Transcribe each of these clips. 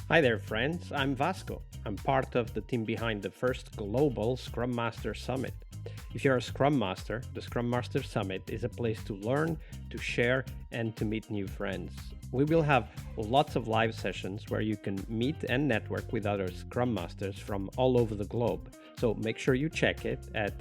Hi there, friends. I'm Vasco. I'm part of the team behind the first global Scrum Master Summit. If you're a Scrum Master, the Scrum Master Summit is a place to learn, to share, and to meet new friends. We will have lots of live sessions where you can meet and network with other Scrum Masters from all over the globe. So make sure you check it at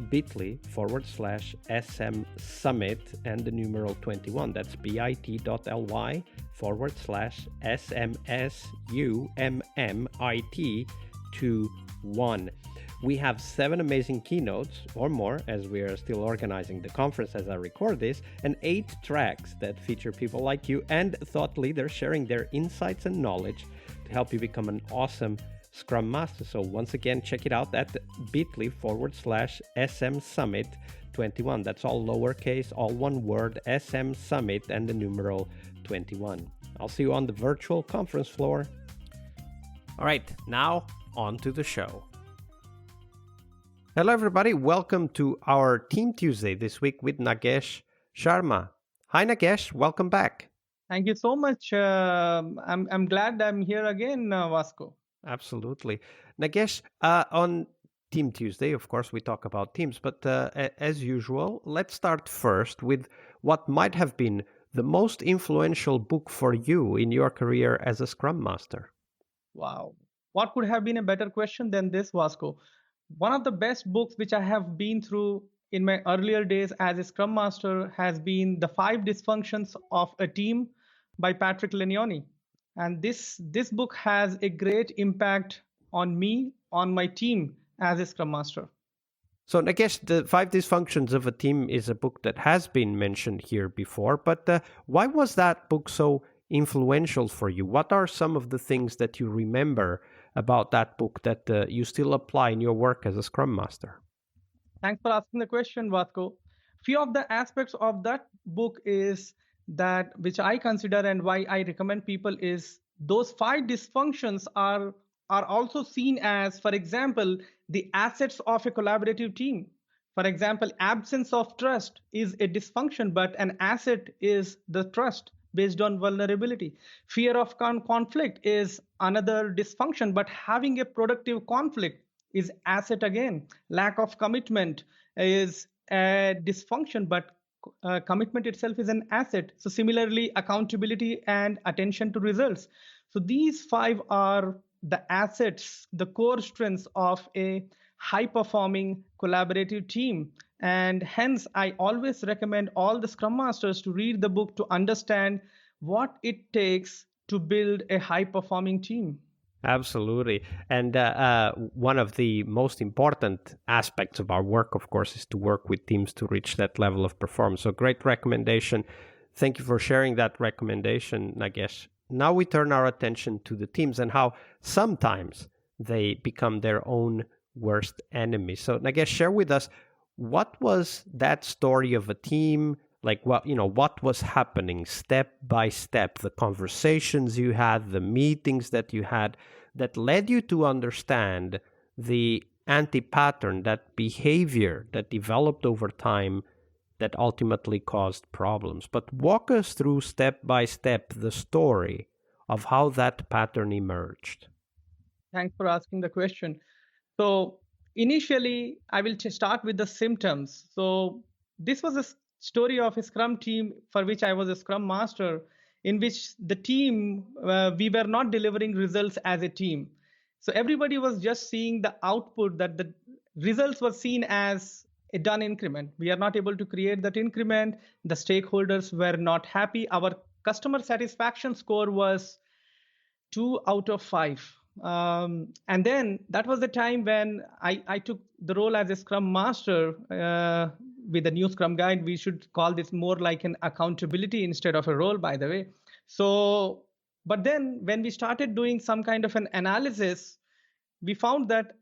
bit.ly/SM Summit and the numeral 21. That's bit.ly/SMSUMMIT21. We have 7 amazing keynotes or more, as we are still organizing the conference as I record this, and 8 tracks that feature people like you and thought leaders sharing their insights and knowledge to help you become an awesome Scrum Master. So once again, check it out at bit.ly/SM Summit 21. That's all lowercase, all one word, SM Summit and the numeral 21. I'll see you on the virtual conference floor. All right, now on to the show. Hello, everybody. Welcome to our Team Tuesday this week with Nagesh Sharma. Hi, Nagesh. Welcome back. Thank you so much. I'm glad I'm here again, Vasco. Absolutely. Nagesh, on Team Tuesday, of course, we talk about teams, but as usual, let's start first with what might have been the most influential book for you in your career as a Scrum Master. Wow. What could have been a better question than this, Vasco? One of the best books which I have been through in my earlier days as a Scrum Master has been The Five Dysfunctions of a Team by Patrick Lencioni. And this book has a great impact on me, on my team as a Scrum Master. So I guess the Five Dysfunctions of a Team is a book that has been mentioned here before, but why was that book so influential for you? What are some of the things that you remember about that book that you still apply in your work as a Scrum Master? Thanks for asking the question, Vasco. Few of the aspects of that book is that which I consider and why I recommend people is those five dysfunctions are also seen as, for example, the assets of a collaborative team. For example, absence of trust is a dysfunction, but an asset is the trust based on vulnerability. Fear of conflict is another dysfunction, but having a productive conflict is asset again. Lack of commitment is a dysfunction, but commitment itself is an asset. So similarly, accountability and attention to results. So these five are the assets, the core strengths of a high performing collaborative team. And hence, I always recommend all the Scrum Masters to read the book to understand what it takes to build a high performing team. Absolutely. And one of the most important aspects of our work, of course, is to work with teams to reach that level of performance. So, great recommendation. Thank you for sharing that recommendation, Nagesh. Now we turn our attention to the teams and how sometimes they become their own worst enemy. So, Nagesh, share with us, what was that story of a team? Like, what was happening step by step, the conversations you had, the meetings that you had that led you to understand the anti-pattern, that behavior that developed over time that ultimately caused problems. But walk us through step by step the story of how that pattern emerged. Thanks for asking the question. So, initially, I will start with the symptoms. So, this was a story of a Scrum team for which I was a Scrum Master, in which the team, we were not delivering results as a team. So, everybody was just seeing the output that the results were seen as a done increment. We are not able to create that increment. The stakeholders were not happy. Our customer satisfaction score was 2 out of 5. And then that was the time when I took the role as a Scrum Master with the new Scrum Guide. We should call this more like an accountability instead of a role, by the way. So, but then when we started doing some kind of an analysis, we found that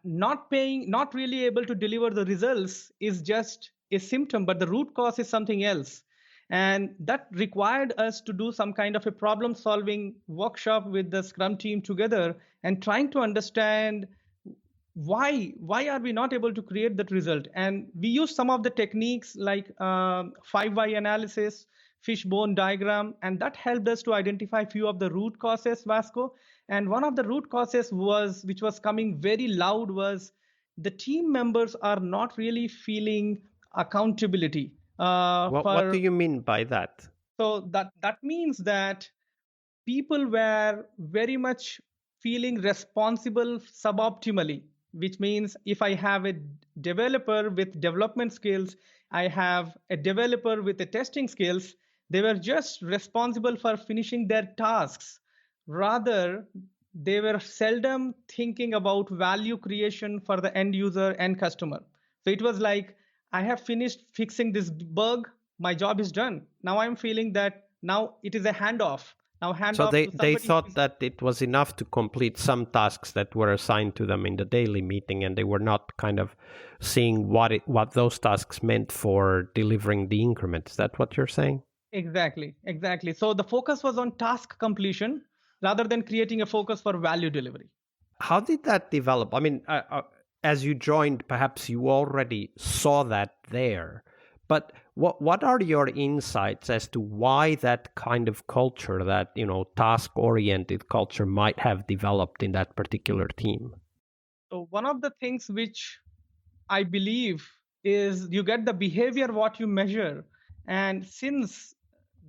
not really able to deliver the results is just a symptom, but the root cause is something else. And that required us to do some kind of a problem solving workshop with the Scrum team together and trying to understand why are we not able to create that result. And we use some of the techniques like 5 why analysis, fishbone diagram, and that helped us to identify few of the root causes, Vasco. And one of the root causes was, which was coming very loud, was the team members are not really feeling accountability What do for. you mean by that? So that means that people were very much feeling responsible suboptimally, which means if I have a developer with development skills, I have a developer with the testing skills, they were just responsible for finishing their tasks. Rather, they were seldom thinking about value creation for the end user and customer. So it was like, I have finished fixing this bug, my job is done. Now I'm feeling that now it is a handoff. Now hand So off to they somebody who thought is. that it was enough to complete some tasks that were assigned to them in the daily meeting, and they were not kind of seeing what those tasks meant for delivering the increment. Is that what you're saying? Exactly. So the focus was on task completion rather than creating a focus for value delivery. How did that develop? I mean, as you joined, perhaps you already saw that there. But what are your insights as to why that kind of culture, that task oriented culture, might have developed in that particular team? So one of the things which I believe is you get the behavior what you measure. And since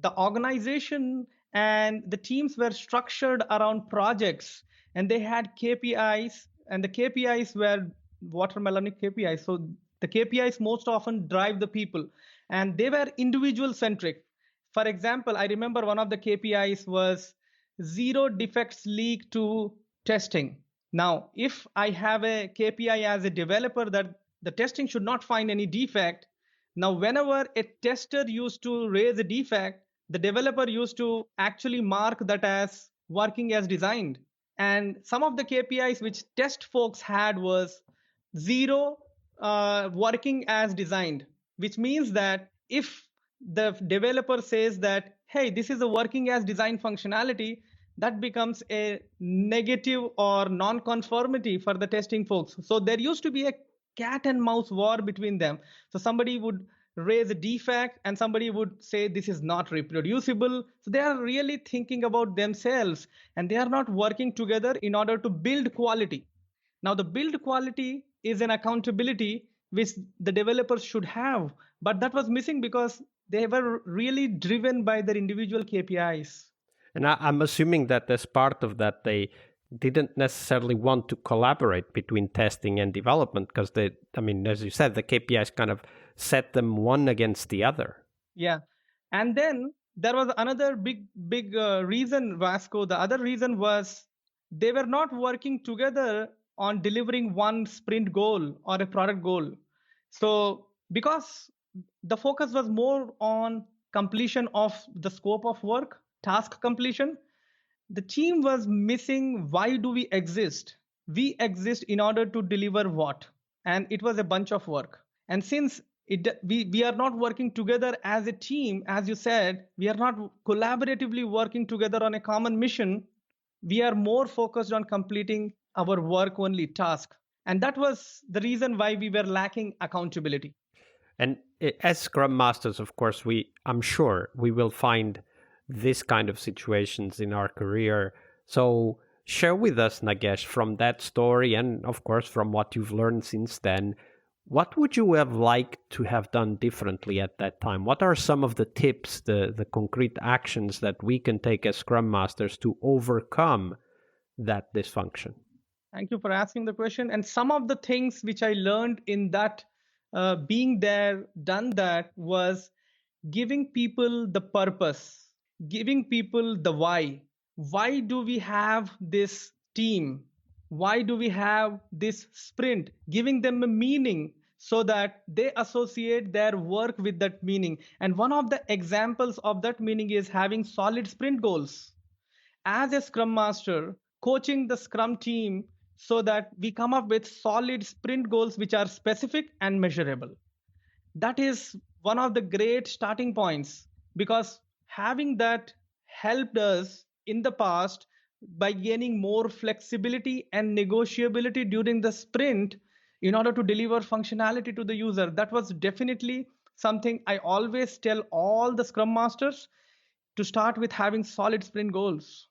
the organization and the teams were structured around projects and they had KPIs, and the KPIs were watermelonic KPIs. So the KPIs most often drive the people and they were individual centric. For example, I remember one of the KPIs was zero defects leak to testing. Now, if I have a KPI as a developer that the testing should not find any defect, now whenever a tester used to raise a defect, the developer used to actually mark that as working as designed. And some of the KPIs which test folks had was zero working as designed, which means that if the developer says that, hey, this is a working as designed functionality, that becomes a negative or non-conformity for the testing folks. So there used to be a cat and mouse war between them. So somebody would raise a defect and somebody would say this is not reproducible. So they are really thinking about themselves and they are not working together in order to build quality. Now the build quality is an accountability which the developers should have, but that was missing because they were really driven by their individual KPIs. And I'm assuming that as part of that, they didn't necessarily want to collaborate between testing and development because I mean, as you said, the KPIs kind of set them one against the other. Yeah. And then there was another big reason, Vasco. The other reason was they were not working together on delivering one sprint goal or a product goal. So, because the focus was more on completion of the scope of work, task completion, the team was missing why do we exist? We exist in order to deliver what? And it was a bunch of work. And since we are not working together as a team, as you said, we are not collaboratively working together on a common mission, we are more focused on completing our work only task. And that was the reason why we were lacking accountability. And as Scrum Masters, of course, I'm sure we will find this kind of situations in our career. So share with us, Nagesh, from that story and, of course, from what you've learned since then, what would you have liked to have done differently at that time? What are some of the tips, the concrete actions that we can take as Scrum Masters to overcome that dysfunction? Thank you for asking the question. And some of the things which I learned in that being there, done that, was giving people the purpose, giving people the why. Why do we have this team? Why do we have this sprint? Giving them a meaning so that they associate their work with that meaning. And one of the examples of that meaning is having solid sprint goals. As a scrum master, coaching the scrum team so that we come up with solid sprint goals which are specific and measurable. That is one of the great starting points, because having that helped us in the past by gaining more flexibility and negotiability during the sprint in order to deliver functionality to the user. That was definitely something I always tell all the Scrum Masters, to start with having solid sprint goals.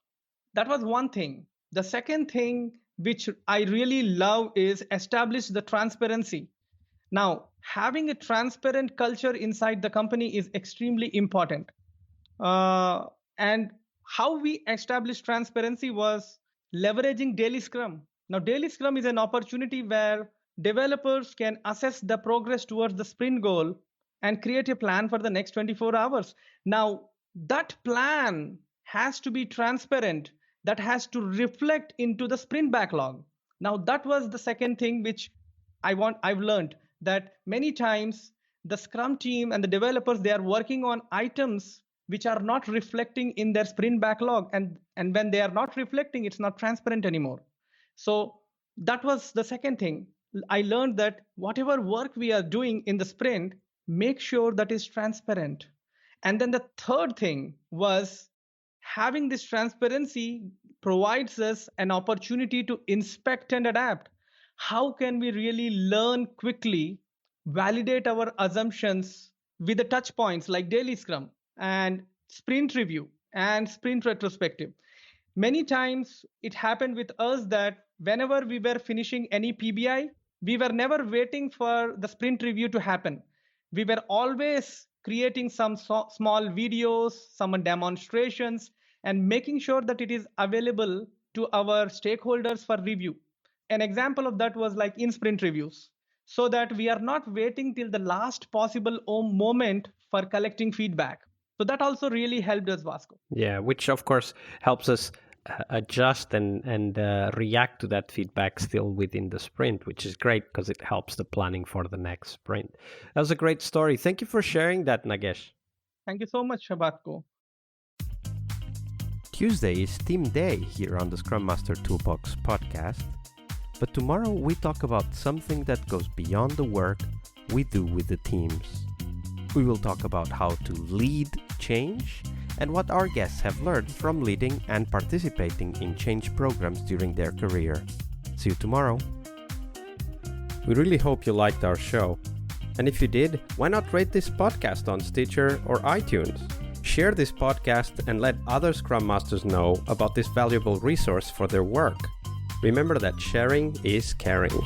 That was one thing. The second thing which I really love is establish the transparency. Now, having a transparent culture inside the company is extremely important. And how we established transparency was leveraging daily Scrum. Now, daily Scrum is an opportunity where developers can assess the progress towards the sprint goal and create a plan for the next 24 hours. Now, that plan has to be transparent, that has to reflect into the sprint backlog. Now, that was the second thing which I've learned, that many times the Scrum team and the developers, they are working on items which are not reflecting in their sprint backlog, and when they are not reflecting, it's not transparent anymore. So that was the second thing. I learned that whatever work we are doing in the sprint, make sure that is transparent. And then the third thing was, having this transparency provides us an opportunity to inspect and adapt. How can we really learn quickly, validate our assumptions with the touch points like daily Scrum and sprint review and sprint retrospective? Many times it happened with us that whenever we were finishing any PBI, we were never waiting for the sprint review to happen. We were always creating some small videos, some demonstrations, and making sure that it is available to our stakeholders for review. An example of that was like in sprint reviews, so that we are not waiting till the last possible moment for collecting feedback. So that also really helped us, Vasco. Yeah, which of course helps us adjust and react to that feedback still within the sprint, which is great because it helps the planning for the next sprint. That was a great story. Thank you for sharing that, Nagesh. Thank you so much, Vasco. Tuesday is Team Day here on the Scrum Master Toolbox podcast. But tomorrow we talk about something that goes beyond the work we do with the teams. We will talk about how to lead change and what our guests have learned from leading and participating in change programs during their career. See you tomorrow. We really hope you liked our show. And if you did, why not rate this podcast on Stitcher or iTunes? Share this podcast and let other Scrum Masters know about this valuable resource for their work. Remember that sharing is caring.